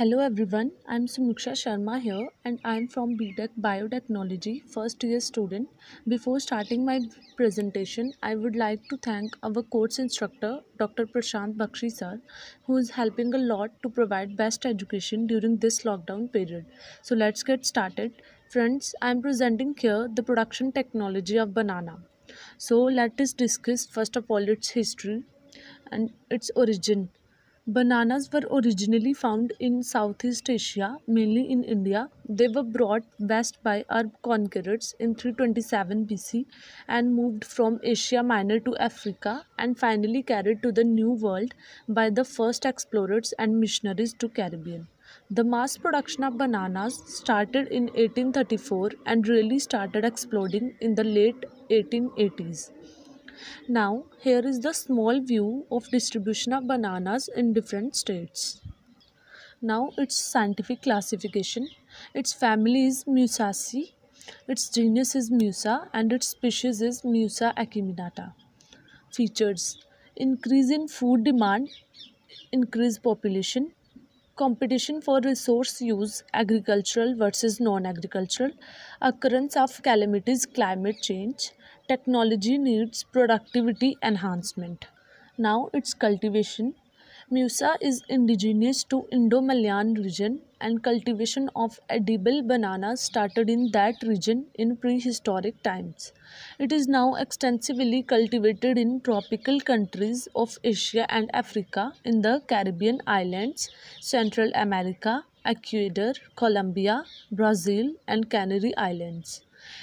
Hello everyone, I'm Sumuksha Sharma here and I'm from BTech Biotechnology first year student. Before starting my presentation, I would like to thank our course instructor Dr. Prashant Bakshi sir, who is helping a lot to provide best education during this lockdown period. So let's get started. Friends, I'm presenting here the production technology of banana. So let us discuss first of all its history and its origin. Bananas were originally found in Southeast Asia, mainly in India. They were brought west by Arab conquerors in 327 BC and moved from Asia Minor to Africa and finally carried to the New World by the first explorers and missionaries to Caribbean. The mass production of bananas started in 1834 and really started exploding in the late 1880s. Now, here is the small view of distribution of bananas in different states. Now, its scientific classification. Its family is Musaceae, its genus is Musa, and its species is Musa acuminata. Features: increase in food demand, increased population, competition for resource use, agricultural versus non-agricultural, occurrence of calamities, climate change, technology needs, productivity enhancement. Now its cultivation. Musa is indigenous to Indo-Malayan region and cultivation of edible bananas started in that region in prehistoric times. It is now extensively cultivated in tropical countries of Asia and Africa, in the Caribbean islands, Central America, Ecuador, Colombia, Brazil, and Canary Islands.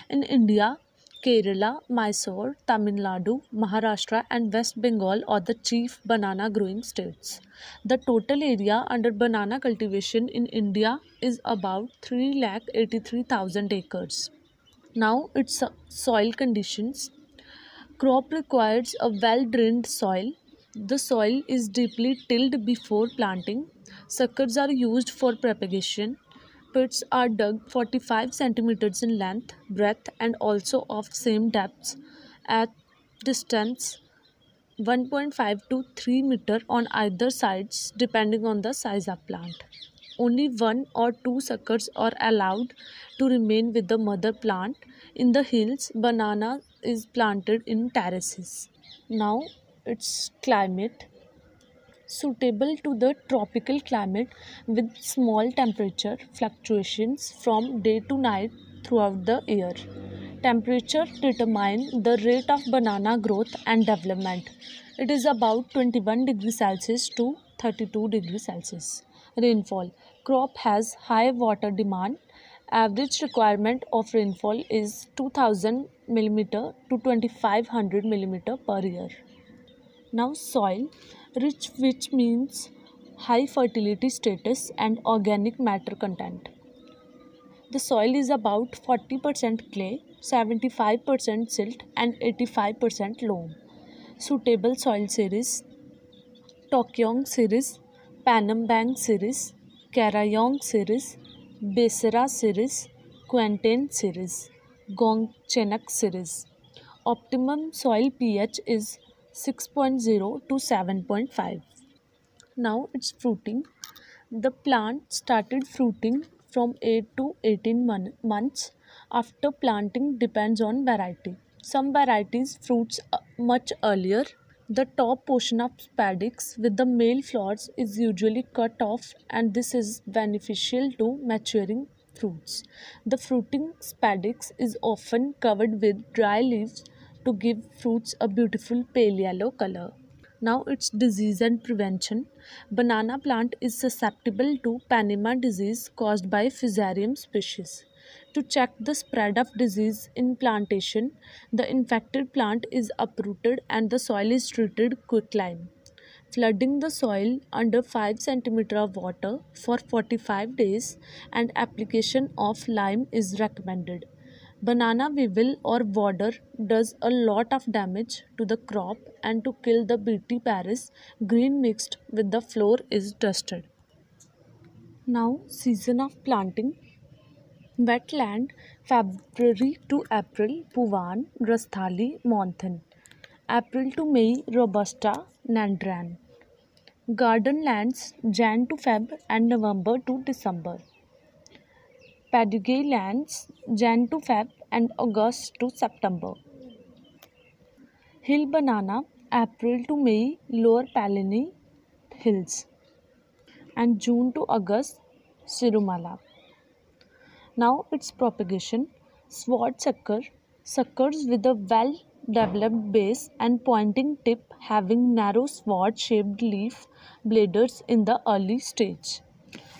In India, Kerala, Mysore, Tamil Nadu, Maharashtra, and West Bengal are the chief banana growing states. The total area under banana cultivation in India is about 3,83,000 acres. Now, its soil conditions. Crop requires a well drained soil. The soil is deeply tilled before planting. Suckers are used for propagation. Pits are dug 45 centimeters in length, breadth, and also of same depths at distance 1.5 to 3 meter on either sides depending on the size of plant. Only one or two suckers are allowed to remain with the mother plant. In the hills, banana is planted in terraces. Now, its climate suitable to the tropical climate with small temperature fluctuations from day to night throughout the year. Temperature determine the rate of banana growth and development. It is about 21 degrees Celsius to 32 degrees Celsius. Rainfall. Crop has high water demand. Average requirement of rainfall is 2000 millimeter to 2500 millimeter per year. Now soil, rich, which means high fertility status and organic matter content. The soil is about 40% clay, 75% silt and 85% loam. Suitable soil series: Tokyong series, Panambang series, Karayong series, Besera series, Quantain series, Gongchenak series. Optimum soil pH is 6.0 to 7.5. Now it's fruiting. The plant started fruiting from 8 to 18 months after planting, depends on variety. Some varieties fruits much earlier. The top portion of spadix with the male flowers is usually cut off and this is beneficial to maturing fruits. The fruiting spadix is often covered with dry leaves to give fruits a beautiful pale yellow color. Now it's disease and prevention. Banana plant is susceptible to Panama disease caused by Fusarium species. To check the spread of disease in plantation, the infected plant is uprooted and the soil is treated quicklime. Flooding the soil under 5 cm of water for 45 days and application of lime is recommended. Banana weevil or wadder does a lot of damage to the crop, and to kill the Bt Paris, green mixed with the flour is dusted. Now season of planting. Wetland February to April, Puvan, Rasthali, Monthan. April to May, Robusta, Nandran. Garden lands Jan to Feb and November to December. Padugay lands Jan to Feb and August to September. Hill banana April to May, Lower Palani Hills, and June to August Sirumala. Now its propagation. Sword sucker, suckers with a well developed base and pointing tip having narrow sword shaped leaf bladers in the early stage.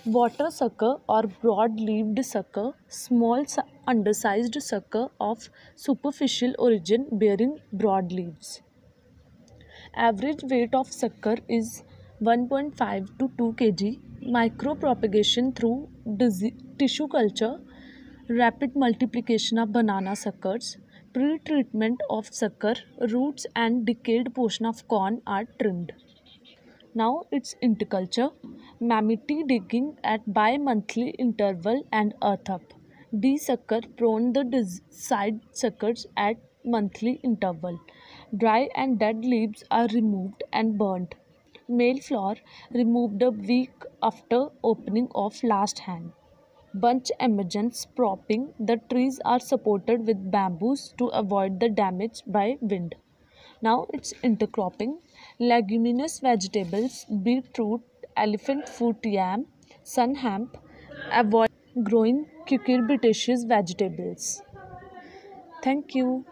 Water sucker or broad leaved sucker, small undersized sucker of superficial origin bearing broad leaves. Average weight of sucker is 1.5 to 2 kg. Micropropagation through tissue culture, rapid multiplication of banana suckers, pre-treatment of sucker, roots and decayed portion of corn are trimmed. Now it's interculture, mammoty digging at bi-monthly interval and earth up. De-sucker prone the side suckers at monthly interval. Dry and dead leaves are removed and burnt. Male flower removed a week after opening of last hand. Bunch emergence propping, the trees are supported with bamboos to avoid the damage by wind. Now it's intercropping. Leguminous vegetables, beetroot, elephant foot yam, sun hemp, avoid growing cucurbitaceous vegetables. Thank you.